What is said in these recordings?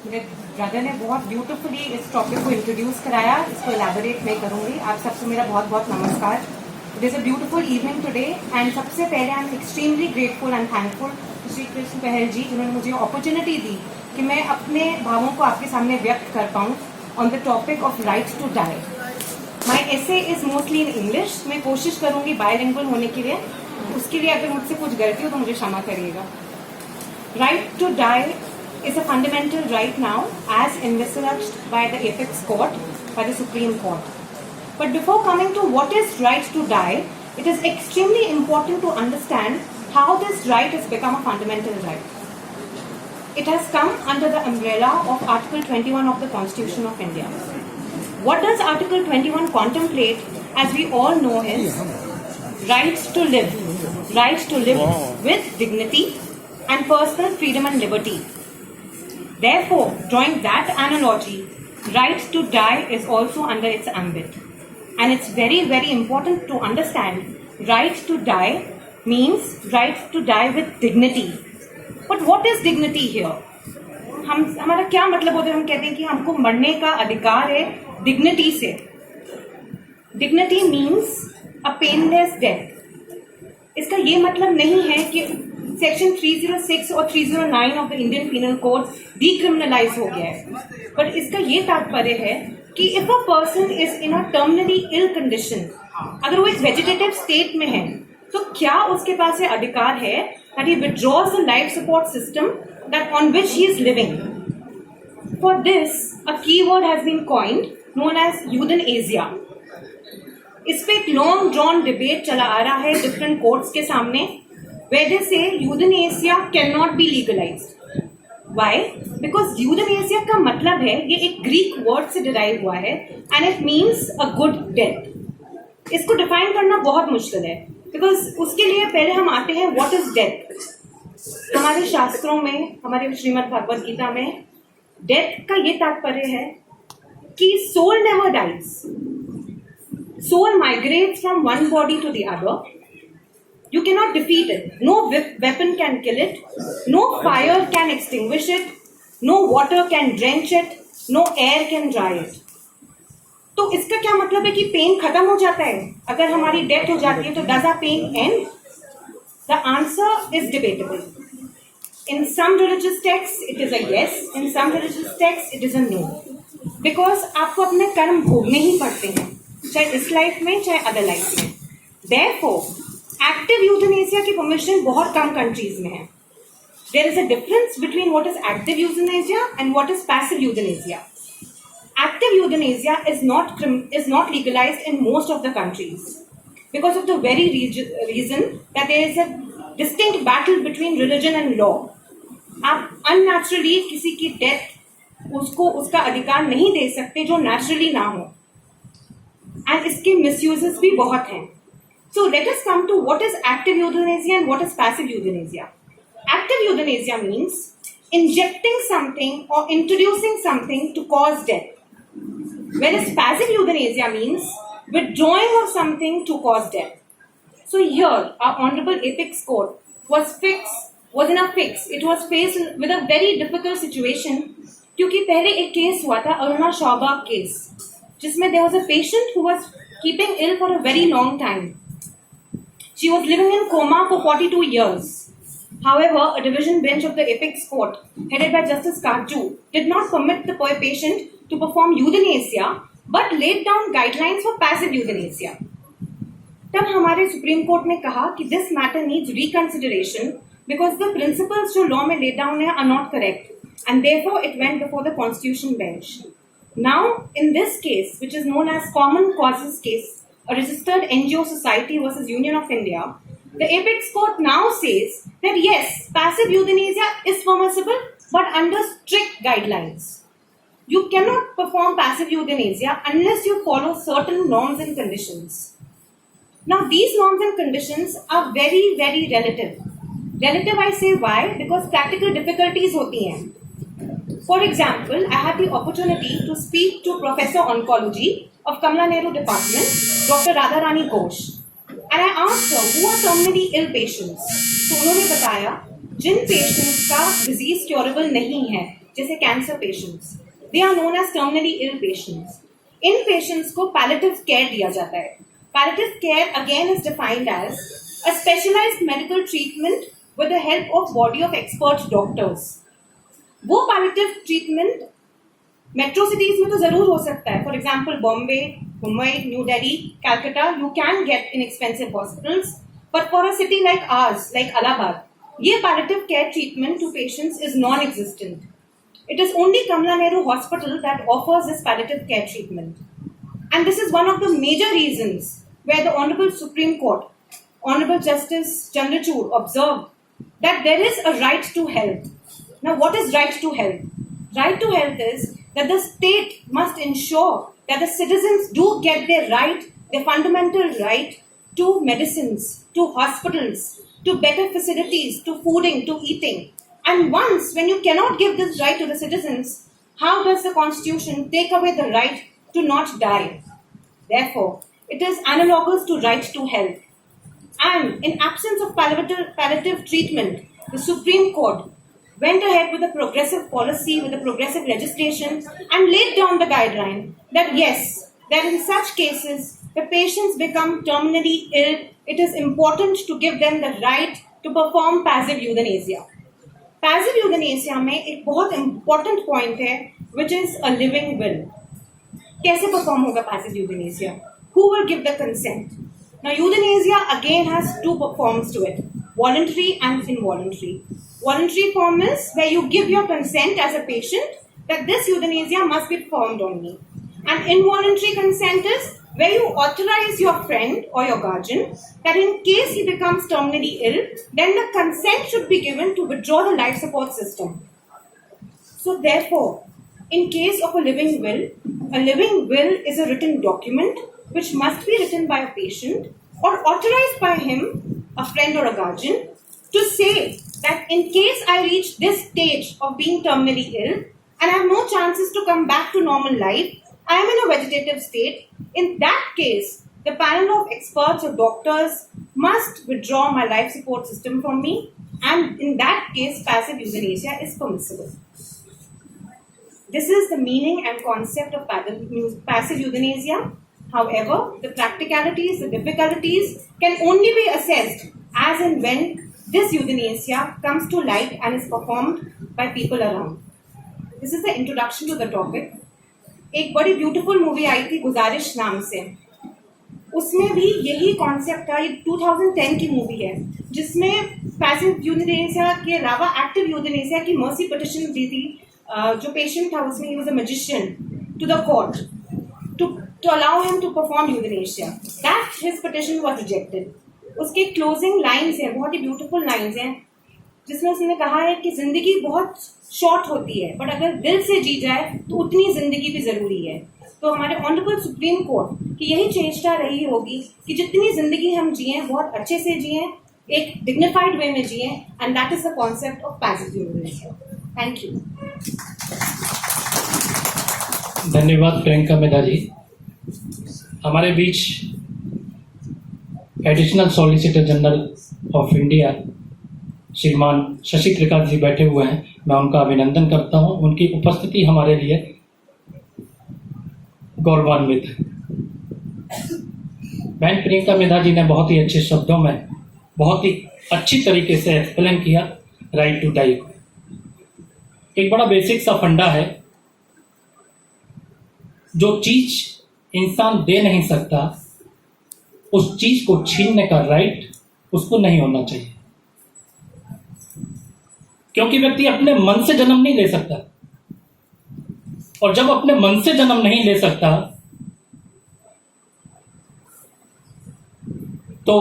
मेरे ब्रदर ने बहुत ब्यूटीफुली इस टॉपिक को इंट्रोड्यूस कराया, इसको एलैबोरेट मैं करूंगी। आप सबको मेरा बहुत बहुत नमस्कार। It is a beautiful evening today and सबसे पहले I am extremely grateful and thankful Shri Krishna पहल जी, जिन्होंने मुझे अपॉर्चुनिटी दी कि मैं अपने भावों को आपके सामने व्यक्त कर पाऊँ on the topic of right to die. My essay is mostly in English. मैं कोशिश करूंगी बायलिंगुअल होने के लिए, उसके लिए अगर मुझसे कुछ गलती हो तो मुझे क्षमा करिएगा। Right to die is a fundamental right now as envisaged by the apex court, by the Supreme Court. But before coming to what is right to die, it is extremely important to understand how this right has become a fundamental right. It has come under the umbrella of Article 21 of the Constitution of India. What does Article 21 contemplate, as we all know, is rights to live with dignity and personal freedom and liberty. Therefore, drawing that analogy, right to die is also under its ambit. And it's very, very important to understand right to die means right to die with dignity. But what is dignity here? हमारा क्या मतलब होता है? हम कहते हैं कि हमको मरने का अधिकार है dignity से. Dignity means a painless death. इसका ये मतलब नहीं है कि सेक्शन 306 और 309 of the Indian Penal Code decriminalize हो गया है, बट इसका ये तात्पर्य है कि if a person is in a terminally ill condition, अगर वो एक वेजिटेटिव स्टेट में है, तो क्या उसके पास ये अधिकार है that he withdraws the life support system that on which he is living. For this a keyword has been coined known as euthanasia. इस पे एक लॉन्ग ड्रॉन डिबेट चला आ रहा है डिफरेंट कोर्ट्स के सामने, where they say euthanasia cannot be legalized. Why? Because euthanasia का मतलब है, ये एक ग्रीक वर्ड से डिराइव हुआ है and it means a good death. इसको डिफाइन करना बहुत मुश्किल है, बिकॉज उसके लिए पहले हम आते हैं व्हाट इज डेथ। हमारे शास्त्रों में, हमारे श्रीमद् भगवद गीता में डेथ का ये तात्पर्य है कि soul never dies, soul migrates from one body to the other. You cannot defeat it. No weapon can kill it. No fire can extinguish it. No water can drench it. No air can dry it. तो इसका क्या मतलब है कि pen खत्म हो जाता है अगर हमारी डेथ हो जाती है? तो does our pain end? The answer is debatable. In some religious texts it is a yes. In some religious texts it is a no. Because आपको अपने कर्म भोगने ही पड़ते हैं, चाहे इस लाइफ में चाहे अदर लाइफ में. Therefore, एक्टिव यूथनेसिया की परमिशन बहुत कम कंट्रीज में है. There is a difference between what is active euthanasia and what is passive euthanasia. Active euthanasia is not legalized in most of the countries because of the very reason that there is a distinct battle between religion and law. आप unnaturally किसी की death उसको उसका अधिकार नहीं दे सकते जो naturally ना हो, एंड इसके मिसयूजेस भी बहुत हैं. So let us come to what is active euthanasia and what is passive euthanasia. Active euthanasia means injecting something or introducing something to cause death. Whereas passive euthanasia means withdrawing of something to cause death. So here our Honorable Apex Court was in a fix. It was faced with a very difficult situation क्योंकि पहले एक case हुआ था, Aruna शौबाग case, जिसमें there was a patient who was keeping ill for a very long time. She was living in coma for 42 years. However, a division bench of the Apex Court, headed by Justice Karju, did not permit the patient to perform euthanasia, but laid down guidelines for passive euthanasia. तब हमारे supreme court ने कहा कि this matter needs reconsideration because the principles जो law में laid down है are not correct, and therefore it went before the Constitution bench. Now, in this case, which is known as Common Causes case, a registered NGO society versus Union of India, the Apex Court now says that yes, passive euthanasia is permissible, but under strict guidelines. You cannot perform passive euthanasia unless you follow certain norms and conditions. Now, these norms and conditions are very, very relative. Relative, I say why? Because practical difficulties होती हैं. For example, I had the opportunity to speak to Professor Oncology of Kamala Nehru Department, Dr. Radharani Ghosh, and I asked her who are terminally ill patients. तो उन्होंने बताया जिन patients का disease curable नहीं है, जैसे cancer patients, they are known as terminally ill patients. इन patients को पैलेटिव केयर दिया जाता है। Palliative care again is defined as a specialized medical treatment with the help of body of expert doctors. वो palliative treatment metro cities में तो जरूर हो सकता है, for example Bombay, Mumbai, New Delhi, Calcutta, you can get in expensive hospitals, but for a city like आर्स, like Allahabad, ये palliative care treatment to patients is non-existent. It is only Kamala Nehru Hospital that offers this palliative care treatment. And this is one of the major reasons where the Honorable Supreme Court, Honorable Justice Chandrachud observed that there is a right to health. Now, what is right to health? Right to health is that the state must ensure that the citizens do get their right, their fundamental right to medicines, to hospitals, to better facilities, to fooding, to eating. And once, when you cannot give this right to the citizens, how does the Constitution take away the right to not die? Therefore, it is analogous to right to health. And in absence of palliative treatment, the Supreme Court went ahead with a progressive policy, with a progressive legislation, and laid down the guideline that yes, that in such cases, the patients become terminally ill, it is important to give them the right to perform passive euthanasia. Passive euthanasia में एक बहुत important point है, which is a living will. कैसे perform होगा passive euthanasia? Who will give the consent? Now, euthanasia again has two forms to it, voluntary and involuntary. Voluntary form is where you give your consent as a patient that this euthanasia must be performed on me. And involuntary consent is where you authorize your friend or your guardian that in case he becomes terminally ill, then the consent should be given to withdraw the life support system. So therefore, in case of a living will is a written document which must be written by a patient or authorized by him, a friend or a guardian, to say that in case I reach this stage of being terminally ill and I have no chances to come back to normal life, I am in a vegetative state. In that case, the panel of experts or doctors must withdraw my life support system from me, and in that case, passive euthanasia is permissible. This is the meaning and concept of passive euthanasia. However, the practicalities, the difficulties can only be assessed as and when this euthanasia comes to light and is performed by people around. This is the introduction to the topic. एक बड़ी beautiful movie आई थी गुजारिश नाम से, उसमें भी यही concept था। ये 2010 की मूवी है जिसमें पैसिव यूथनेसिया के अलावा एक्टिव यूथनेसिया की मर्सी पिटिशन दी थी। जो पेशेंट था उसमें ही was a magician to the court to allow him to perform euthanasia, that his petition was rejected. उसके क्लोजिंग लाइन्स हैं, बहुत ही ब्यूटीफुल लाइन्स हैं, जिसमें उसने कहा है कि जिंदगी बहुत शॉर्ट होती है, बट अगर दिल से जी जाए तो उतनी जिंदगी भी जरूरी है। तो हमारे ऑनरेबल सुप्रीम कोर्ट की यही चेष्टा रही होगी कि जितनी जिंदगी हम जिए बहुत अच्छे से जिए, एक डिग्निफाइड वे में जिए, and that is the concept of passive euthanasia. Thank you. धन्यवाद प्रियंका मेधा जी। हमारे बीच additional solicitor general of India श्रीमान शशि त्रिकाल जी बैठे हुए हैं, मैं उनका अभिनंदन करता हूं। उनकी उपस्थिति हमारे लिए गौरवान्वित है। बहन प्रियंका मेधा जी ने बहुत ही अच्छे शब्दों में बहुत ही अच्छी तरीके से एक्सप्लेन किया राइट टू डाई। एक बड़ा बेसिक सा फंडा है, जो चीज इंसान दे नहीं सकता उस चीज को छीनने का राइट उसको नहीं होना चाहिए, क्योंकि व्यक्ति अपने मन से जन्म नहीं ले सकता, और जब अपने मन से जन्म नहीं ले सकता तो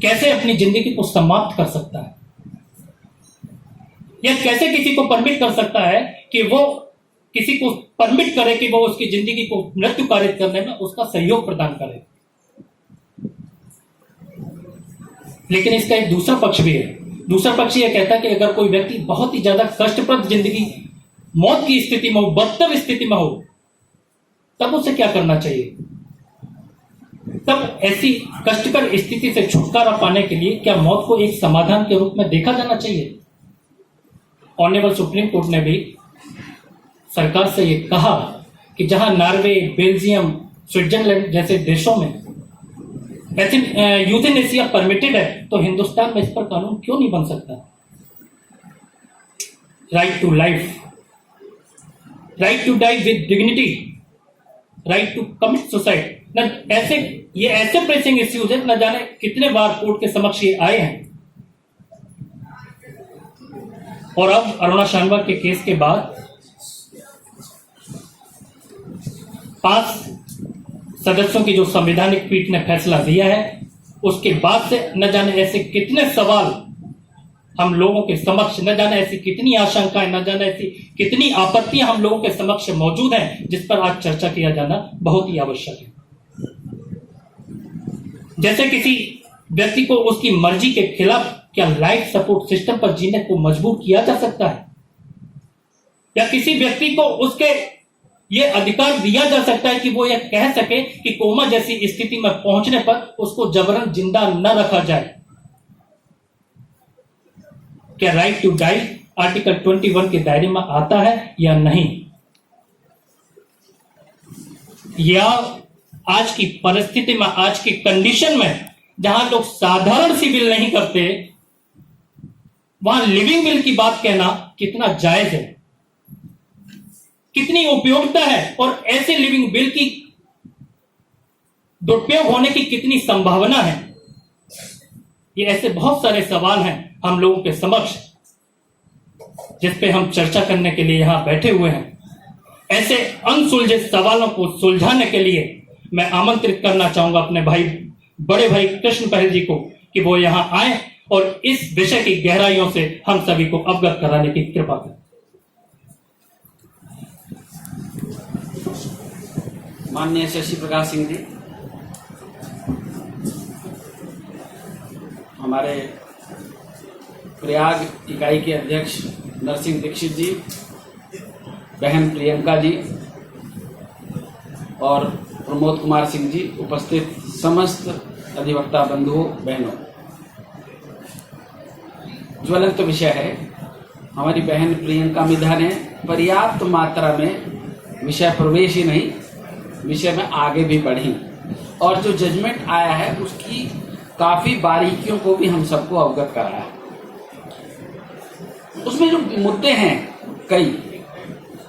कैसे अपनी जिंदगी को समाप्त कर सकता है, या कैसे किसी को परमिट कर सकता है कि वो किसी को परमिट करे कि वो उसकी जिंदगी को मृत्यु कारित करने में उसका सहयोग प्रदान करे। लेकिन इसका एक दूसरा पक्ष भी है। दूसरा पक्ष यह कहता है कि अगर कोई व्यक्ति बहुत ही ज्यादा कष्टप्रद जिंदगी, मौत की स्थिति में हो, बदतर स्थिति में हो, तब उसे क्या करना चाहिए। तब ऐसी कष्टकर स्थिति से छुटकारा पाने के लिए क्या मौत को एक समाधान के रूप में देखा जाना चाहिए? ऑनरेबल सुप्रीम कोर्ट ने भी सरकार से ये कहा कि जहां नॉर्वे, बेल्जियम, स्विट्जरलैंड जैसे देशों में ऐसे यूथेनेसिया परमिटेड है, तो हिंदुस्तान में इस पर कानून क्यों नहीं बन सकता? Right to life, right to die with dignity, right to commit suicide, न ऐसे प्रेसिंग इश्यूज है, न जाने कितने बार कोर्ट के समक्ष ये आए हैं। और अब अरुणा शानवा के केस के बाद 5 सदस्यों की जो संवैधानिक पीठ ने फैसला दिया है, उसके बाद से न जाने ऐसे कितने सवाल हम लोगों के समक्ष, न जाने ऐसी कितनी आशंकाएं, न जाने ऐसी कितनी आपत्तियां हम लोगों के समक्ष मौजूद हैं, जिस पर आज चर्चा किया जाना बहुत ही आवश्यक है। जैसे किसी व्यक्ति को उसकी मर्जी के खिलाफ क्या लाइफ सपोर्ट सिस्टम पर जीने को मजबूर किया जा सकता है? या किसी व्यक्ति को उसके ये अधिकार दिया जा सकता है कि वो यह कह सके कि कोमा जैसी स्थिति में पहुंचने पर उसको जबरन जिंदा न रखा जाए? क्या राइट टू डाई आर्टिकल 21 के दायरे में आता है या नहीं? या आज की परिस्थिति में, आज की कंडीशन में, जहां लोग साधारण सी विल नहीं करते, वहां लिविंग विल की बात कहना कितना जायज है, कितनी उपयोगिता है, और ऐसे लिविंग विल की दुरुपयोग होने की कितनी संभावना है? ये ऐसे बहुत सारे सवाल हैं हम लोगों के समक्ष, जिस पे हम चर्चा करने के लिए यहां बैठे हुए हैं। ऐसे अनसुलझे सवालों को सुलझाने के लिए मैं आमंत्रित करना चाहूंगा अपने भाई, बड़े भाई कृष्ण पहल जी को कि वो यहां आए और इस विषय की गहराइयों से हम सभी को अवगत कराने की कृपा करें। माननीय शशि प्रकाश सिंह जी, हमारे प्रयाग इकाई के अध्यक्ष नरसिंह दीक्षित जी, बहन प्रियंका जी और प्रमोद कुमार सिंह जी, उपस्थित समस्त अधिवक्ता बंधुओं बहनों, ज्वलंत विषय है। हमारी बहन प्रियंका मिधा ने पर्याप्त मात्रा में विषय प्रवेश ही नहीं, विषय में आगे भी बढ़ी, और जो जजमेंट आया है उसकी काफी बारीकियों को भी हम सबको अवगत कराया। उसमें जो मुद्दे हैं कई,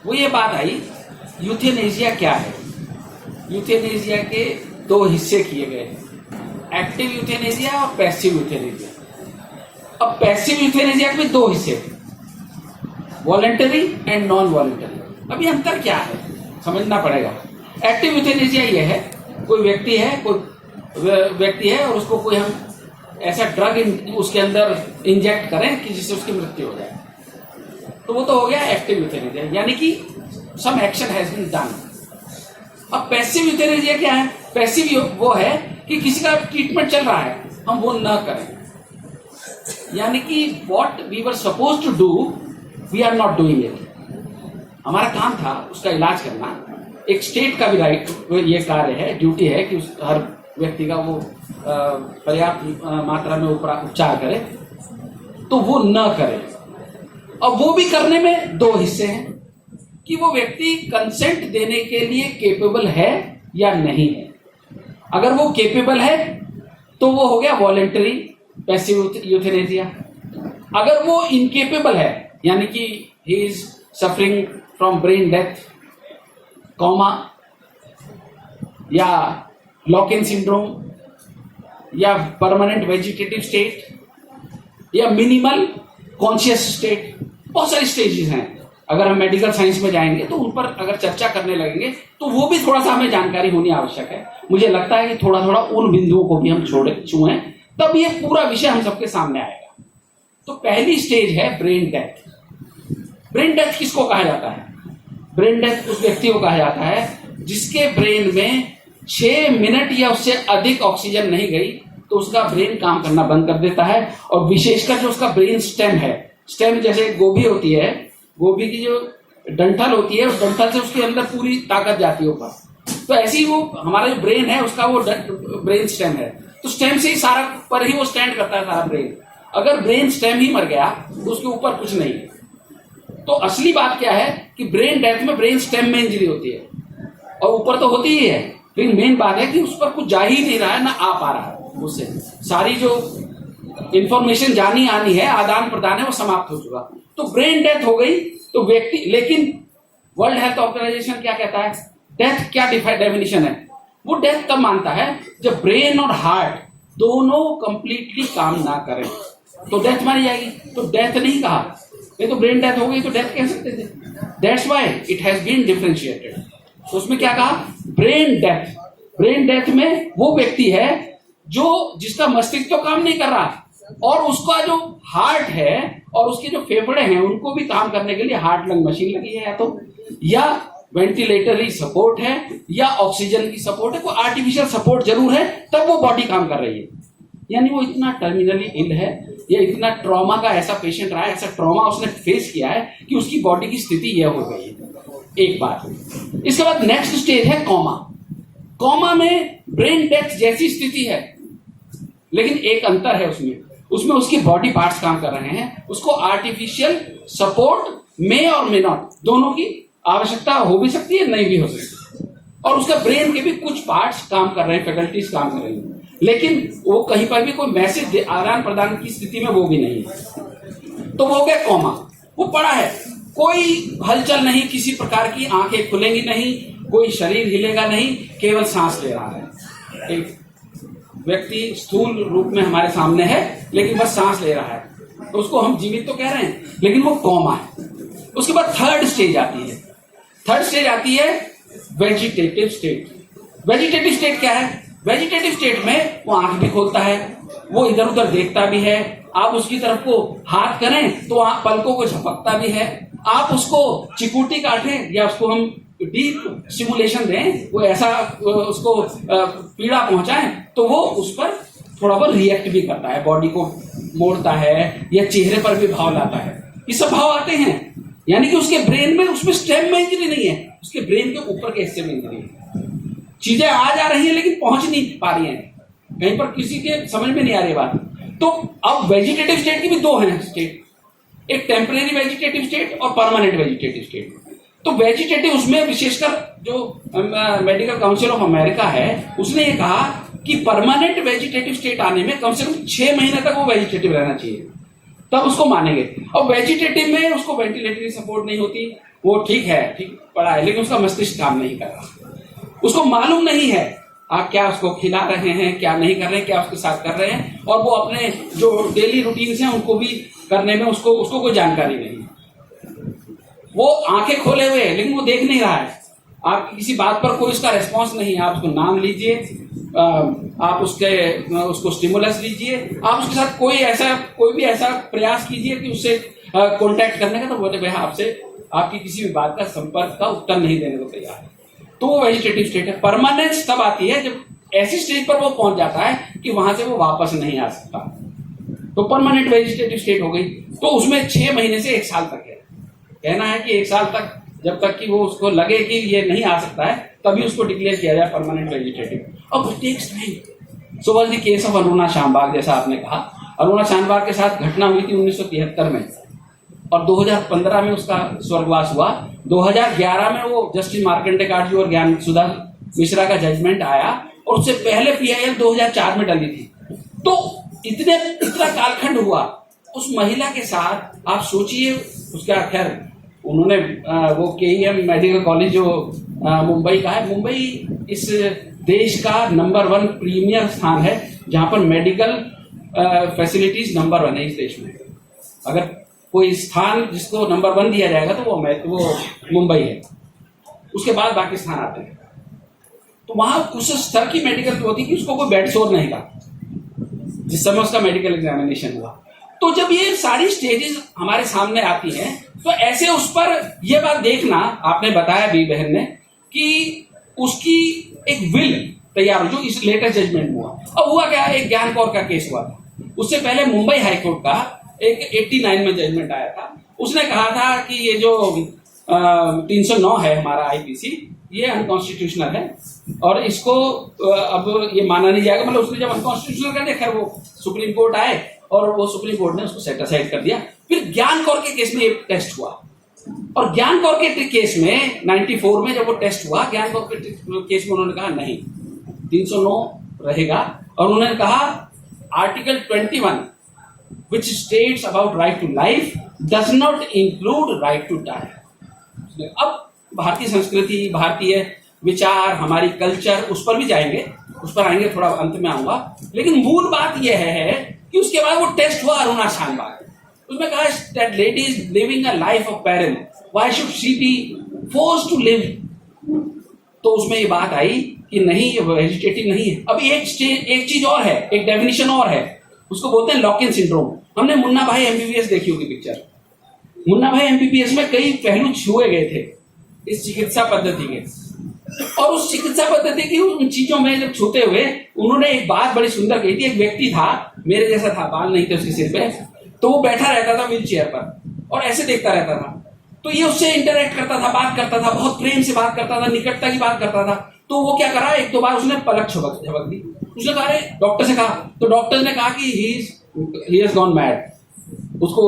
वो ये बात आई, यूथेनेशिया क्या है। यूथेनेशिया के 2 हिस्से किए गए, एक्टिव यूथेनेशिया और पैसिव यूथेनेशिया। अब पैसिव यूथेनेशिया के 2 हिस्से थे, वॉलंटरी एंड नॉन वॉलंटरी। अब ये अंतर क्या है समझना पड़ेगा। एक्टिव यूथेनेशिया ये है, कोई व्यक्ति है और उसको कोई हम ऐसा ड्रग उसके अंदर इंजेक्ट करें कि जिससे उसकी मृत्यु हो जाए, तो वो तो हो गया एक्टिव यूथेनेशिया, यानी कि some action has been done. अब पैसिव यूथेनेशिया क्या है? पैसिव वो है कि किसी का ट्रीटमेंट चल रहा है, हम वो न करें, यानी कि what we were suppose to do we are not doing it. हमारा काम था उसका इलाज करना, एक स्टेट का भी राइट, ये कार्य है, ड्यूटी है कि हर व्यक्ति का वो पर्याप्त मात्रा में उपचार करे, तो वो न करे। अब वो भी करने में 2 हिस्से हैं कि वो व्यक्ति कंसेंट देने के लिए केपेबल है या नहीं है। अगर वो केपेबल है तो वो हो गया वॉलंटरी पैसिव यूथेनेशिया। अगर वो इनकेपेबल है, यानी कि he is suffering from brain death, comma, या लॉक इन सिंड्रोम, या परमानेंट वेजिटेटिव स्टेट, या मिनिमल कॉन्शियस स्टेट, बहुत सारी स्टेजेस हैं। अगर हम मेडिकल साइंस में जाएंगे तो उन पर अगर चर्चा करने लगेंगे तो वो भी थोड़ा सा हमें जानकारी होनी आवश्यक है। मुझे लगता है कि थोड़ा थोड़ा उन बिंदुओं को भी हम छुएं, तब ये पूरा विषय हम सबके सामने आएगा। तो पहली स्टेज है ब्रेन डेथ। ब्रेन डेथ किसको कहा जाता है? ब्रेन डेथ उस व्यक्ति को कहा जाता है जिसके ब्रेन में 6 मिनट या उससे अधिक ऑक्सीजन नहीं गई तो उसका ब्रेन काम करना बंद कर देता है, और विशेषकर जो उसका ब्रेन स्टेम है, स्टेम जैसे गोभी होती है, गोभी की जो डंठल होती है, उस डंठल से उसके अंदर पूरी ताकत जाती है ऊपर, तो ऐसे ही वो हमारा जो ब्रेन है उसका वो ब्रेन स्टेम है, तो स्टेम से ही सारा पर ही वो स्टैंड करता है सारा ब्रेन। अगर ब्रेन स्टेम ही मर गया तो उसके ऊपर कुछ नहीं है। तो असली बात क्या है कि ब्रेन डेथ में ब्रेन स्टेम में इंजरी होती है, और ऊपर तो होती ही है, लेकिन मेन बात है कि उस पर कुछ जा ही नहीं रहा है, ना आ पा रहा है, उससे सारी जो इंफॉर्मेशन जानी आनी है, आदान प्रदान है, वो समाप्त हो चुका। तो ब्रेन डेथ हो गई तो व्यक्ति, लेकिन वर्ल्ड हेल्थ ऑर्गेनाइजेशन क्या कहता है, डेथ क्या डेफिनेशन है, वो डेथ तब मानता है जब ब्रेन और हार्ट दोनों कंप्लीटली काम ना करें तो डेथ मानी जाएगी। तो डेथ नहीं कहा, ये तो ब्रेन डेथ हो गई तो डेथ कह सकते थे। That's why it has been differentiated. तो उसमें क्या कहा, ब्रेन डेथ। ब्रेन डेथ में वो व्यक्ति है जो जिसका मस्तिष्क तो काम नहीं कर रहा, और उसका जो हार्ट है और उसके जो फेफड़े हैं उनको भी काम करने के लिए हार्ट लंग मशीन लगी है, या वेंटिलेटरी सपोर्ट है, या ऑक्सीजन की सपोर्ट है, कोई आर्टिफिशियल सपोर्ट जरूर है, तब वो बॉडी काम कर रही है। यानी वो इतना टर्मिनली इल है, या इतना ट्रॉमा का ऐसा पेशेंट रहा है, ऐसा ट्रॉमा उसने फेस किया है कि उसकी बॉडी की स्थिति यह हो गई है। एक बात। इसके बाद नेक्स्ट स्टेज है कॉमा। कॉमा में ब्रेन डेथ जैसी स्थिति है, लेकिन एक अंतर है उसमें उसकी बॉडी पार्ट्स काम कर रहे हैं, उसको आर्टिफिशियल सपोर्ट में और मे नॉट दोनों की आवश्यकता हो भी सकती है, नहीं भी हो सकती, और उसका ब्रेन के भी कुछ पार्ट्स काम कर रहे हैं, फैकल्टीज काम कर रही हैं, लेकिन वो कहीं पर भी कोई मैसेज आदान प्रदान की स्थिति में वो भी नहीं है। तो वो हो गया कॉमा। वो पड़ा है, कोई हलचल नहीं, किसी प्रकार की आंखें खुलेंगी नहीं, कोई शरीर हिलेगा नहीं, केवल सांस ले रहा है। एक व्यक्ति स्थूल रूप में हमारे सामने है, लेकिन बस सांस ले रहा है, तो उसको हम जीवित तो कह रहे हैं, लेकिन वो कॉमा है। उसके बाद थर्ड स्टेज आती है। थर्ड स्टेज आती है वेजिटेटिव स्टेट। वेजिटेटिव स्टेट क्या है? वेजिटेटिव स्टेट में वो आंख भी खोलता है, वो इधर उधर देखता भी है, आप उसकी तरफ को हाथ करें तो पलकों को झपकता भी है, आप उसको चिकूटी काटें या उसको हम डीप स्टिमुलेशन दें, वो ऐसा उसको पीड़ा पहुंचाएं तो वो उस पर थोड़ा बहुत रिएक्ट भी करता है, बॉडी को मोड़ता है या चेहरे पर भी भाव लाता है। ये सब भाव आते हैं, यानी कि उसके ब्रेन में, उसमें स्टेम में इंजरी नहीं है, उसके ब्रेन के ऊपर के हिस्से में इंजरी है। चीजें आ जा रही हैं लेकिन पहुंच नहीं पा रही हैं, कहीं पर किसी के समझ में नहीं आ रही बात। तो अब वेजिटेटिव स्टेट की भी दो हैं स्टेट, एक टेम्परेरी वेजिटेटिव स्टेट और परमानेंट वेजिटेटिव स्टेट। तो वेजिटेटिव, उसमें विशेषकर जो मेडिकल काउंसिल ऑफ अमेरिका है उसने ये कहा कि परमानेंट वेजिटेटिव स्टेट आने में कम से कम 6 महीने तक वो वेजिटेटिव रहना चाहिए, तब उसको मानेंगे। और वेजिटेटिव में उसको वेंटिलेटरी सपोर्ट नहीं होती, वो ठीक है, ठीक पड़ा है, लेकिन उसका मस्तिष्क काम नहीं कर रहा, उसको मालूम नहीं है आप क्या उसको खिला रहे हैं, क्या नहीं कर रहे हैं, क्या उसके साथ कर रहे हैं, और वो अपने जो डेली रूटीन्स हैं उनको भी करने में उसको कोई जानकारी नहीं है। वो आंखें खोले हुए है लेकिन वो देख नहीं रहा है, आपकी किसी बात पर कोई उसका रेस्पॉन्स नहीं है। आप उसको नाम लीजिए, आप उसको स्टिमुलस लीजिए, आप उसके साथ कोई भी ऐसा प्रयास कीजिए कि उससे कांटेक्ट करने का, तो बोले भाई आपसे आपकी किसी भी बात का संपर्क का उत्तर नहीं देने को तैयार है। तो वो वेजिटेटिव स्टेट है। परमानेंस तब आती है जब ऐसी स्टेज पर वो पहुंच जाता है कि वहां से वो वापस नहीं आ सकता, तो परमानेंट वेजिटेटिव स्टेट हो गई। तो उसमें 6 महीने से 1 साल तक है, कहना है कि 1 साल तक, जब तक कि वो उसको लगे कि ये नहीं आ सकता है, तभी उसको डिक्लेयर किया जाए परमानेंट वेजिटेटिव। अब it takes time. So was the case of Aruna Shanbaug, जैसा आपने कहा, अरुणा शानबाग के साथ घटना हुई थी 1973 में, और 2015 में उसका स्वर्गवास हुआ। 2011 में वो जस्टिस मार्कंडे काटजू और ज्ञान सुधा मिश्रा का जजमेंट आया, और उससे पहले PIL 2004 में डली थी। तो इतना कालखंड हुआ उस महिला के साथ। आप सोचिए, उसका खैर उन्होंने वो KEM मेडिकल कॉलेज जो मुंबई का है, मुंबई इस देश का नंबर 1 प्रीमियर स्थान है जहां पर मेडिकल फैसिलिटीज नंबर 1 है इस देश में। अगर कोई स्थान जिसको नंबर 1 दिया जाएगा तो वो मुंबई है, उसके बाद बाकी स्थान आते हैं। तो वहां उस स्तर की मेडिकल होती कि उसको कोई बेड सोर नहीं था जिस समय उसका मेडिकल एग्जामिनेशन हुआ। तो जब ये सारी स्टेजेस हमारे सामने आती हैं तो ऐसे उस पर यह बात देखना, आपने बताया भी बहन ने, कि उसकी एक विल तैयार हो, जो इस लेटेस्ट जजमेंट हुआ। अब हुआ क्या, एक ज्ञान कौर का केस हुआ था, उससे पहले मुंबई हाईकोर्ट का एक 89 में जजमेंट आया था। उसने कहा था कि ये जो 309 है हमारा IPC, ये अनकॉन्स्टिट्यूशनल है और इसको अब ये माना नहीं जाएगा। मतलब उसने जब अनकॉन्स्टिट्यूशनल कर दिया, खैर वो सुप्रीम कोर्ट आए और वो सुप्रीम कोर्ट ने उसको सेट असाइड कर दिया। फिर ज्ञान कौर के केस में ये टेस्ट हुआ और ज्ञान कौर के केस में 94 में जब वो टेस्ट हुआ, ज्ञान कौर के केस में उन्होंने कहा नहीं 309 रहेगा और उन्होंने कहा article 21 which states about right to life does not include right to die। अब भारतीय संस्कृति, भारतीय विचार, हमारी कल्चर, उस पर भी जाएंगे, उस पर आएंगे, थोड़ा अंत में आऊंगा। लेकिन मूल बात यह है कि उसके बाद वो टेस्ट हुआ अरुणा शानबाग, उसमें कहा that lady is living a life of peril, why should she be forced to live। तो उसमें ये बात आई कि नहीं, ये वेजिटेटिव नहीं है। अब एक चीज और है, एक डेफिनेशन और है, उसको बोलते हैं लॉक इन सिंड्रोम। हमने मुन्ना भाई एमबीबीएस देखी होगी पिक्चर। मुन्ना भाई एमबीबीएस में कई पहलू छुए गए थे इस चिकित्सा पद्धति के, और उस चिकित्सा पद्धति की उन चीजों में जब छूते हुए उन्होंने एक बात बड़ी सुंदर कही थी। एक व्यक्ति था, मेरे जैसा था, बाल नहीं थे उसके सिर पे, तो वो बैठा रहता था व्हील चेयर पर और ऐसे देखता रहता था। तो ये उससे इंटरेक्ट करता था, बात करता था, बहुत प्रेम से बात करता था, निकटता की बात करता था। तो वो क्या करा, एक दो बार उसने पलक झपक दी। उसने कहा, अरे डॉक्टर से कहा, तो डॉक्टर ने कहा कि ही हैज गॉन मैड। उसको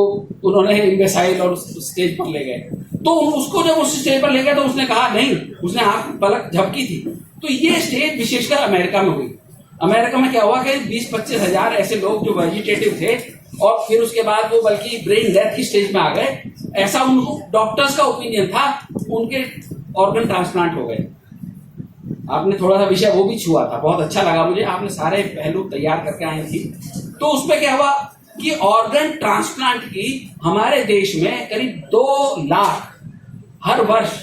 उन्होंने इम्बेसाइल और स्टेज पर ले गए। तो उसको जब उस स्टेज पर ले गए तो उसने कहा नहीं, उसने आंख पलक झपकी थी। तो ये स्टेज विशेषकर अमेरिका में हुई। अमेरिका में क्या हुआ कि 20-25 हजार ऐसे लोग जो वेजिटेटिव थे और फिर उसके बाद वो बल्कि ब्रेन डेथ की स्टेज में आ गए, ऐसा उनको डॉक्टर्स का ओपिनियन था, उनके ऑर्गन ट्रांसप्लांट हो गए। आपने थोड़ा सा विषय वो भी छुआ था, बहुत अच्छा लगा मुझे, आपने सारे पहलू तैयार करके आई थी। तो उसमें क्या हुआ कि ऑर्गन ट्रांसप्लांट की हमारे देश में करीब 2 लाख हर वर्ष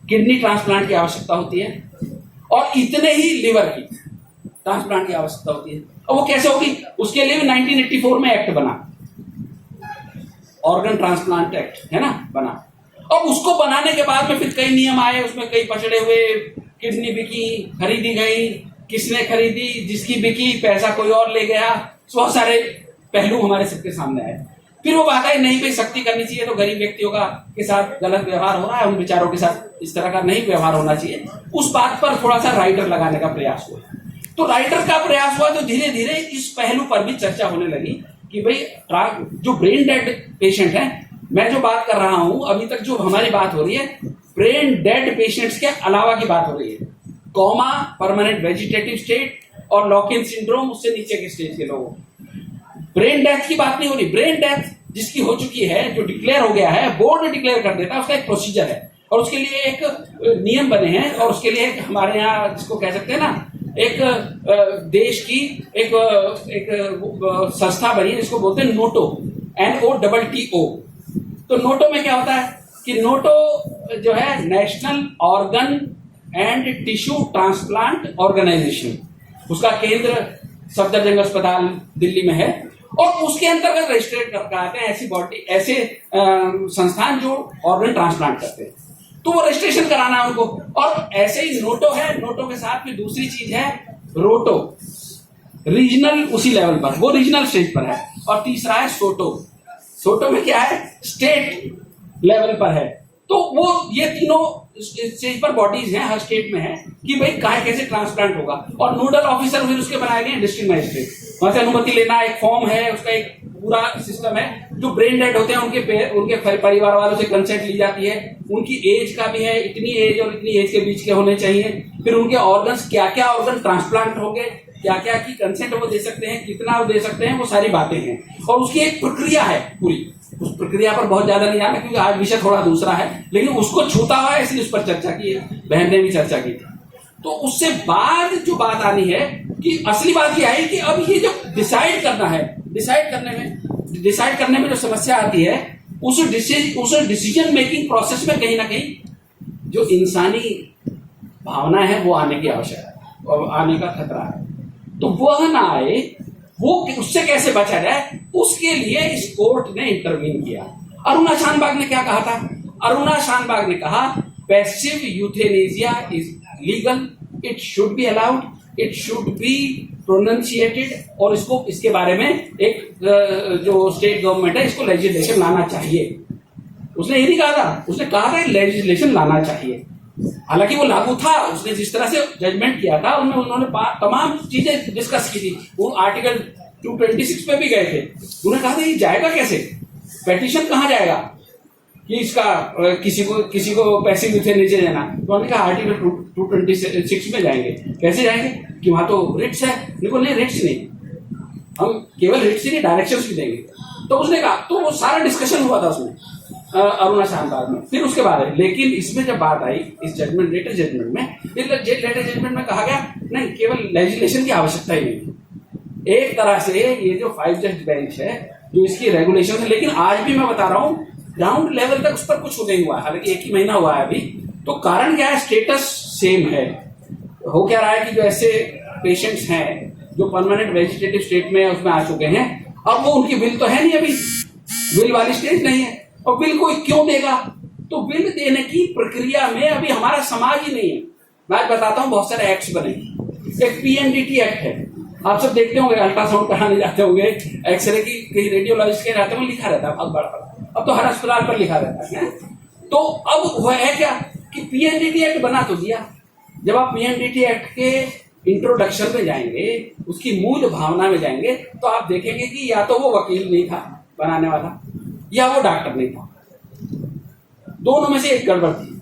किडनी ट्रांसप्लांट की आवश्यकता होती है और इतने ही लिवर की ट्रांसप्लांट की आवश्यकता होती है। और वो कैसे होगी, उसके लिए 1984 में एक्ट बना, ऑर्गन ट्रांसप्लांट एक्ट है ना, बना। और उसको बनाने के बाद में फिर कई नियम आए, उसमें कई पछड़े हुए, किडनी बिकी, खरीदी गई, किसने खरीदी, जिसकी बिकी पैसा कोई और ले गया, बहुत सारे पहलू हमारे सबके सामने आए। फिर वो बात आई नहीं भाई सख्ती करनी चाहिए, तो गरीब व्यक्तियों का के साथ गलत व्यवहार हो रहा है, उन बेचारों के साथ इस तरह का नहीं व्यवहार होना चाहिए। उस बात पर थोड़ा सा राइटर लगाने का प्रयास हुआ। तो राइटर का प्रयास हुआ तो धीरे धीरे इस पहलू पर भी चर्चा होने लगी कि भाई जो ब्रेन डेड पेशेंट है, मैं जो बात कर रहा हूं अभी तक जो हमारी बात हो रही है ब्रेन डेड पेशेंट्स के अलावा की बात हो रही है, कॉमा, परमानेंट वेजिटेटिव स्टेट और लॉक इन सिंड्रोम, उससे नीचे के स्टेज के लोगों। ब्रेन डेथ की बात नहीं हो रही। ब्रेन डेथ जिसकी हो चुकी है, जो डिक्लेयर हो गया है, बोर्ड डिक्लेयर कर देता है, उसका एक प्रोसीजर है और उसके लिए एक नियम बने हैं और उसके लिए हमारे यहाँ जिसको कह सकते हैं ना, एक देश की एक संस्था बनी है जिसको बोलते हैं नोटो, NOTTO। तो नोटो में क्या होता है कि नोटो जो है national organ and tissue transplant organisation, उसका केंद्र सफदरजंग अस्पताल दिल्ली में है और उसके अंतर्गत रजिस्ट्रेट कराते हैं ऐसी बॉडी, ऐसे संस्थान जो ऑर्गन ट्रांसप्लांट करते हैं। तो वो रजिस्ट्रेशन कराना है उनको। और ऐसे ही नोटो है, नोटो के साथ में दूसरी चीज है रोटो, रीजनल, उसी लेवल पर, वो रीजनल स्टेज पर है। और तीसरा है सोटो। सोटो में क्या है, स्टेट लेवल पर है। तो वो ये तीनों स्टेज पर बॉडीज हैं, हर स्टेट में है कि भाई काय कैसे ट्रांसप्लांट होगा। और नोडल ऑफिसर फिर उसके बनाए गए डिस्ट्रिक्ट मजिस्ट्रेट, वहां से अनुमति लेना, एक फॉर्म है, उसका एक पूरा सिस्टम है। जो ब्रेन डेड होते हैं उनके परिवार वालों से कंसेंट ली जाती है, उनकी एज का भी है, इतनी एज और इतनी एज के बीच के होने चाहिए। फिर उनके ऑर्गन्स, क्या क्या ऑर्गन ट्रांसप्लांट होंगे, क्या क्या की कंसेंट वो दे सकते हैं, कितना वो दे सकते हैं, वो सारी बातें हैं। और उसकी एक प्रक्रिया है पूरी, उस प्रक्रिया पर बहुत ज्यादा नहीं आना क्योंकि आज विषय थोड़ा दूसरा है, लेकिन उसको छूता हुआ है इसलिए उस पर चर्चा की है, बहन ने भी चर्चा की थी। तो उससे बाद जो बात आनी है कि असली बात यह है कि अब ये जो डिसाइड करना है, डिसाइड करने में जो समस्या आती है, उस डिसीजन मेकिंग प्रोसेस में कहीं ना कहीं जो इंसानी भावना है वो आने की आवश्यकता है और आने का खतरा है। तो वह ना आए, वो उससे कैसे बचा जाए, उसके लिए इस कोर्ट ने इंटरवीन किया। अरुणा शानबाग ने क्या कहा था? अरुणा शानबाग ने कहा passive euthanasia is legal, it should be allowed, it should be pronounciated, और इसको, इसके बारे में एक जो स्टेट गवर्नमेंट है इसको लेजिस्लेशन लाना चाहिए। उसने ये नहीं कहा था, उसने कहा था लेजिस्लेशन लाना चाहिए। हालांकि वो लागू था, उसने जिस तरह से जजमेंट किया था उनमें उन्होंने तमाम चीजें डिस्कस की थी। वो आर्टिकल 226 पे भी गए थे। उन्होंने कहा था ये जाएगा कैसे, पेटिशन कहाँ जाएगा कि इसका किसी को पैसिव यूथेनेसिया देना। तो उन्होंने कहा आर्टिकल 226 में जाएंगे। कैसे जाएंगे कि वहां तो रिट्स है। देखो नहीं, रिट्स नहीं, हम केवल रिट्स ही नहीं डायरेक्शंस भी देंगे। तो उसने कहा, तो वो सारा डिस्कशन हुआ था उसमें अरुणा शानबाग में। फिर उसके बाद लेकिन इसमें जब बात आई इस जजमेंट, लेटर जजमेंट में कहा गया नहीं, केवल लेजिस्लेशन की आवश्यकता ही नहीं। एक तरह से ये जो 5 जज बेंच है जो इसकी रेगुलेशन है, लेकिन आज भी मैं बता रहा हूँ ग्राउंड लेवल तक उस पर कुछ नहीं हुआ है। हालांकि 1 ही महीना हुआ है अभी। तो कारण क्या है, स्टेटस सेम है। हो क्या रहा है कि जो ऐसे पेशेंट्स हैं जो परमानेंट वेजिटेटिव स्टेट में उसमें आ चुके हैं, अब वो उनकी बिल तो है नहीं, अभी बिल वाली स्टेज नहीं है। और बिल कोई क्यों देगा, तो बिल देने की प्रक्रिया में अभी हमारा समाज ही नहीं है। मैं आज बताता हूँ, बहुत सारे एक्ट्स बने। एक PNDT एक्ट है, आप सब देखते होंगे, अल्ट्रासाउंड कराने जाते होंगे, एक्सरे की कहीं रेडियोलॉजिस्ट के जाते होंगे, लिखा रहता है बहुत बड़ा। अब तो हर अस्पताल पर लिखा रहता है। तो अब हुआ है क्या कि PNDT एक्ट बना तो दिया। जब आप PNDT एक्ट के इंट्रोडक्शन में जाएंगे, उसकी मूल भावना में जाएंगे, तो आप देखेंगे कि या तो वो वकील नहीं था बनाने वाला, या वो डॉक्टर नहीं था। दोनों में से एक गड़बड़ थी।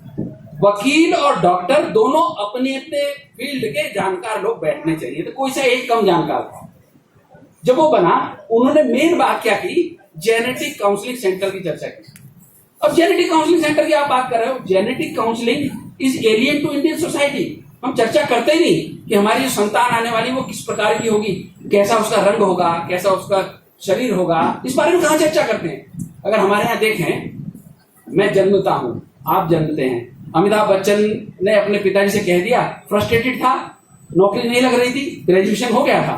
वकील और डॉक्टर दोनों अपने अपने फील्ड के जानकार लोग बैठने चाहिए, तो कोई सा एक कम जानकार था। जब वो बना, उन्होंने मेन बात क्या की, जेनेटिक काउंसलिंग सेंटर की चर्चा की। अब जेनेटिक काउंसलिंग सेंटर की आप बात कर रहे हो, genetic counselling is alien to Indian society. हम चर्चा करते ही नहीं कि हमारी जो संतान आने वाली वो किस प्रकार की होगी, कैसा उसका रंग होगा, कैसा उसका शरीर होगा, इस बारे में कहां चर्चा करते हैं। अगर हमारे यहाँ देखें, मैं जन्मता हूं, आप जन्मते हैं। अमिताभ बच्चन ने अपने पिताजी से कह दिया, फ्रस्ट्रेटेड था, नौकरी नहीं लग रही थी, ग्रेजुएशन हो गया था,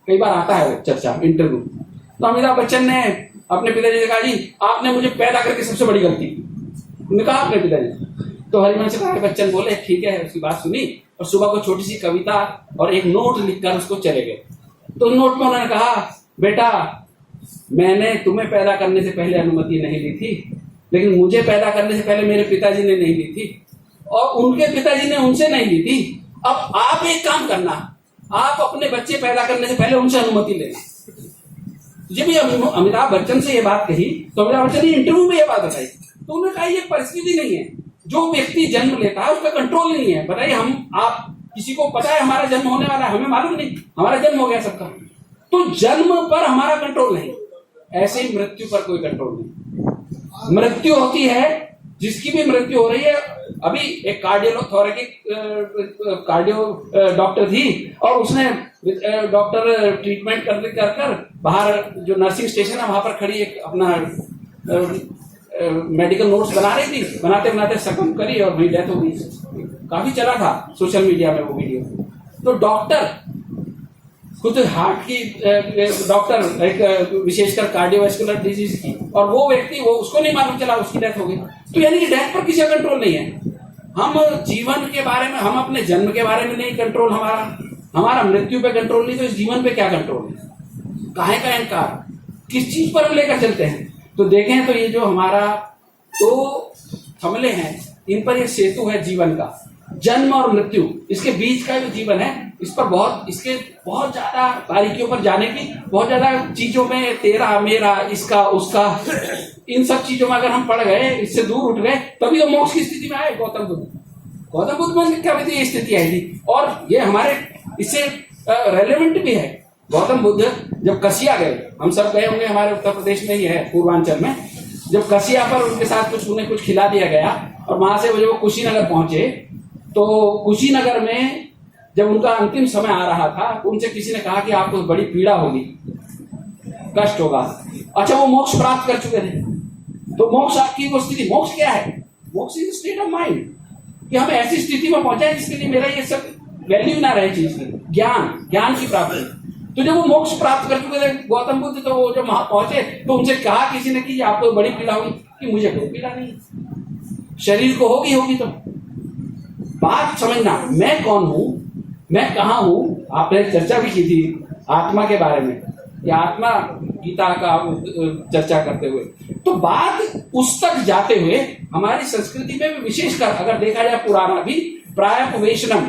कई बार आता है चर्चा इंटरव्यू। तो अमिताभ बच्चन ने अपने पिताजी से कहा, जी आपने मुझे पैदा करके सबसे बड़ी गलती की। उन्होंने कहा अपने पिताजी। तो हरिवंश बच्चन बोले ठीक है, उसकी बात सुनी और सुबह को छोटी सी कविता और एक नोट लिखकर उसको चले गए। तो नोट में उन्होंने कहा, बेटा मैंने तुम्हें पैदा करने से पहले अनुमति नहीं ली थी, लेकिन मुझे पैदा करने से पहले मेरे पिताजी ने नहीं ली थी और उनके पिताजी ने उनसे नहीं ली थी। अब आप एक काम करना, आप अपने बच्चे पैदा करने से पहले उनसे अनुमति लेना। जब अमिताभ बच्चन से ये बात कही तो अमिताभ बच्चन ने इंटरव्यू में ये बात बताई। तो उन्होंने कहा ये परिस्थिति नहीं है, जो व्यक्ति जन्म लेता है उसका कंट्रोल नहीं है। बताइए, आप किसी को पता है हमारा जन्म होने वाला है, हमें मालूम नहीं, हमारा जन्म हो गया सबका। तो जन्म पर हमारा कंट्रोल नहीं, ऐसे ही मृत्यु पर कोई कंट्रोल नहीं। मृत्यु होती है, जिसकी भी मृत्यु हो रही है। अभी एक कार्डियो डॉक्टर थी और उसने डॉक्टर ट्रीटमेंट कर बाहर जो नर्सिंग स्टेशन है वहां पर खड़ी एक अपना मेडिकल नोट्स बना रही थी, बनाते बनाते सकम करी और वही डेथ हो गई। काफी चला था सोशल मीडिया में वो वीडियो। तो डॉक्टर खुद हार्ट की डॉक्टर, एक विशेषकर कार्डियोवैस्कुलर डिजीज की, और वो व्यक्ति वो उसको नहीं मालूम चला, उसकी डेथ हो गई। तो यानी कि डेथ पर किसी का कंट्रोल नहीं है। हम जीवन के बारे में, हम अपने जन्म के बारे में नहीं कंट्रोल हमारा मृत्यु पे कंट्रोल नहीं, तो इस जीवन पे क्या कंट्रोल है? काहे का इनकार, किस चीज पर हम लेकर चलते हैं? तो देखें तो ये जो हमारा दो हमले हैं, इन पर एक सेतु है जीवन का, जन्म और मृत्यु, इसके बीच का जो जीवन है, इस पर इसके बहुत ज्यादा बारीकियों पर जाने की, बहुत ज्यादा चीजों में तेरा मेरा इसका उसका, इन सब चीजों में अगर हम पड़ गए, इससे दूर उठ गए, तभी तो मोक्ष की स्थिति में आए गौतम बुद्ध में क्या ये स्थिति आई थी। और ये हमारे इससे रेलेवेंट भी है। गौतम बुद्ध जब कसिया गए, हम सब गए होंगे, हमारे उत्तर प्रदेश में ही है, पूर्वांचल में, जब कसिया पर उनके साथ उन्हें कुछ खिला दिया गया और वहां से वो कुशीनगर पहुंचे, तो कुशीनगर में जब उनका अंतिम समय आ रहा था, उनसे किसी ने कहा कि आपको बड़ी पीड़ा होगी, कष्ट होगा। अच्छा, वो मोक्ष प्राप्त कर चुके थे, तो मोक्ष आपकी वो स्थिति, मोक्ष क्या है? मोक्ष इज स्टेट ऑफ माइंड, कि हम ऐसी स्थिति में पहुंचे जिसके लिए मेरा ये सब वैल्यू ना रहे चीज की, ज्ञान की प्राप्ति। तो जब वो मोक्ष प्राप्त कर चुके थे गौतम बुद्ध, तो वो जब वहां पहुंचे तो उनसे कहा किसी ने कि आपको बड़ी पीड़ा होगी, कि मुझे कोई पीड़ा नहीं, शरीर को होगी। तो बात समझना, मैं कौन हूं, मैं कहां हूं। आपने चर्चा भी की थी आत्मा के बारे में, कि आत्मा गीता का चर्चा करते हुए, तो बात उस तक जाते हुए हमारी संस्कृति में भी विशेषकर अगर देखा जाए पुराना भी प्रायोपवेशनम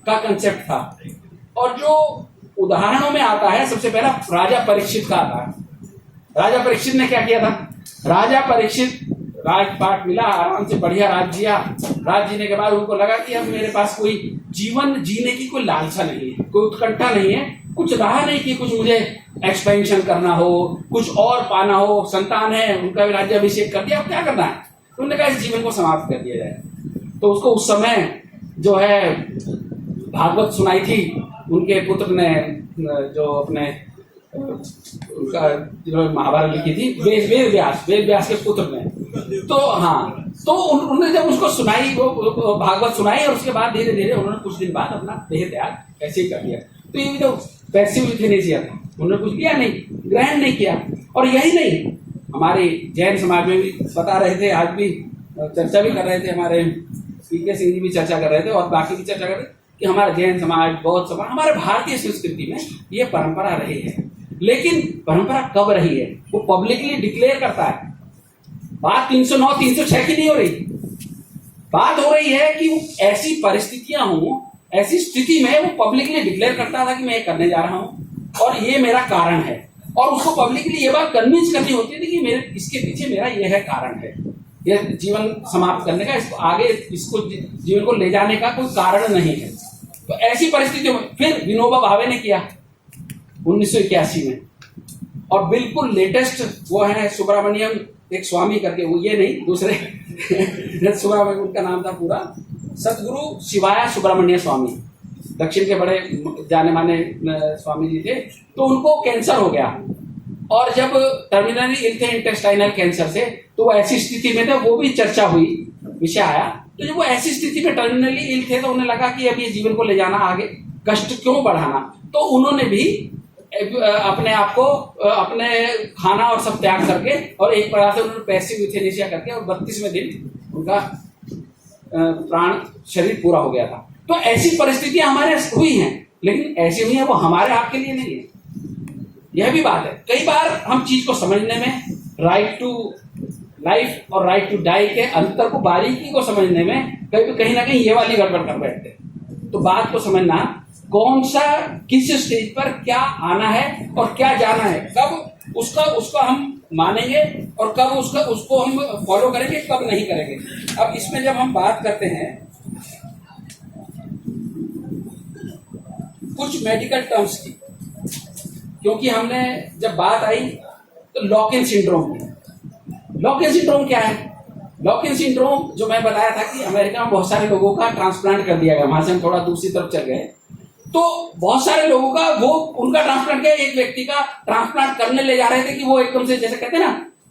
का कंसेप्ट था। और जो उदाहरणों में आता है सबसे पहला राजा परीक्षित का आता है। राजा परीक्षित ने क्या किया था? राजा परीक्षित राजपाट मिला, आराम से बढ़िया राज जिया। राज जीने के बाद उनको लगा कि अब मेरे पास कोई जीवन जीने की कोई लालसा नहीं है, कोई उत्कंठा नहीं है, कुछ रहा नहीं कि कुछ मुझे एक्सपेंशन करना हो, कुछ और पाना हो। संतान है, उनका भी राज्याभिषेक कर दिया, अब क्या करना है? तो उन्होंने कहा इस जीवन को समाप्त कर दिया जाए। तो उसको उस समय जो है भागवत सुनाई थी उनके पुत्र ने, जो अपने उनका जिन्होंने महाभारत लिखी थी, वेद व्यास के पुत्र ने। तो हाँ, तो उन्होंने जब उसको सुनाई, वो भागवत सुनाई, और उसके बाद धीरे धीरे उन्होंने कुछ दिन बाद अपना देह त्याग ऐसे ही कर दिया। तो ये तो पैसिव यूथेनेसिया था, उन्होंने कुछ लिया नहीं, ग्रहण नहीं किया। और यही नहीं, हमारे जैन समाज में भी बता रहे थे, आज भी चर्चा भी कर रहे थे, हमारे पीके सिंह जी भी चर्चा कर रहे थे और बाकी भी चर्चा कर रहे थे कि हमारा जैन समाज, बौद्ध समाज, हमारे भारतीय संस्कृति में ये परंपरा रही है। लेकिन परंपरा कब रही है? वो पब्लिकली डिक्लेयर करता है। बात 309 306 की नहीं हो रही, बात हो रही है कि ऐसी परिस्थितियां हों, ऐसी स्थिति में वो पब्लिकली डिक्लेयर करता था कि मैं ये करने जा रहा हूं और ये मेरा कारण है। और उसको पब्लिकली ये बात कन्विंस करनी होती थी कि मेरे इसके पीछे मेरा यह है कारण है, ये जीवन समाप्त करने का, इसको आगे, इसको जीवन को ले जाने का कोई कारण नहीं है। तो ऐसी परिस्थितियों में फिर विनोबा भावे ने किया 1981 में, और बिल्कुल लेटेस्ट वो है सुब्रमण्यम एक स्वामी करके, वो ये नहीं, दूसरे सुब्रमण्यम उनका नाम था पूरा, सदगुरु शिवाया सुब्रमण्य स्वामी, दक्षिण के बड़े जाने माने स्वामी जी थे। तो उनको कैंसर हो गया, और जब टर्मिनली इल थे इंटेस्टाइनल कैंसर से, तो वो ऐसी स्थिति में थे, वो भी चर्चा हुई, विषय आया। तो जब वो ऐसी स्थिति में टर्मिनली इल थे तो उन्हें लगा कि अब ये जीवन को ले जाना आगे, कष्ट क्यों बढ़ाना। तो उन्होंने भी अपने आप को, अपने खाना और सब त्याग करके, और एक प्रकार से उन्होंने पैसिव यूथेनेसिया करके, और 32वें दिन उनका प्राण शरीर पूरा हो गया था। तो ऐसी परिस्थितियां हमारे हुई हैं, लेकिन ऐसी हुई है वो हमारे आपके लिए नहीं है, यह भी बात है। कई बार हम चीज को समझने में, राइट टू लाइफ और राइट टू डाई के अंतर को, बारीकी को समझने में कहीं ना कहीं ये वाली गड़बड़ कर बैठते हैं। तो बात को समझना, कौन सा किस स्टेज पर क्या आना है और क्या जाना है, कब उसका हम मानेंगे और कब उसको हम फॉलो करेंगे, कब नहीं करेंगे। अब इसमें जब हम बात करते हैं कुछ मेडिकल टर्म्स की, क्योंकि हमने जब बात आई तो लॉक इन सिंड्रोम की। लॉक इन सिंड्रोम क्या है? लॉक इन सिंड्रोम जो मैं बताया था कि अमेरिका में बहुत सारे लोगों का ट्रांसप्लांट कर दिया गया, वहां से हम थोड़ा दूसरी तरफ चल गए, तो बहुत सारे लोगों का वो उनका ट्रांसप्लांट किया। एक व्यक्ति का ट्रांसप्लांट करने ले जा रहे थे कि वो एकदम से, जैसे कहते हैं ना,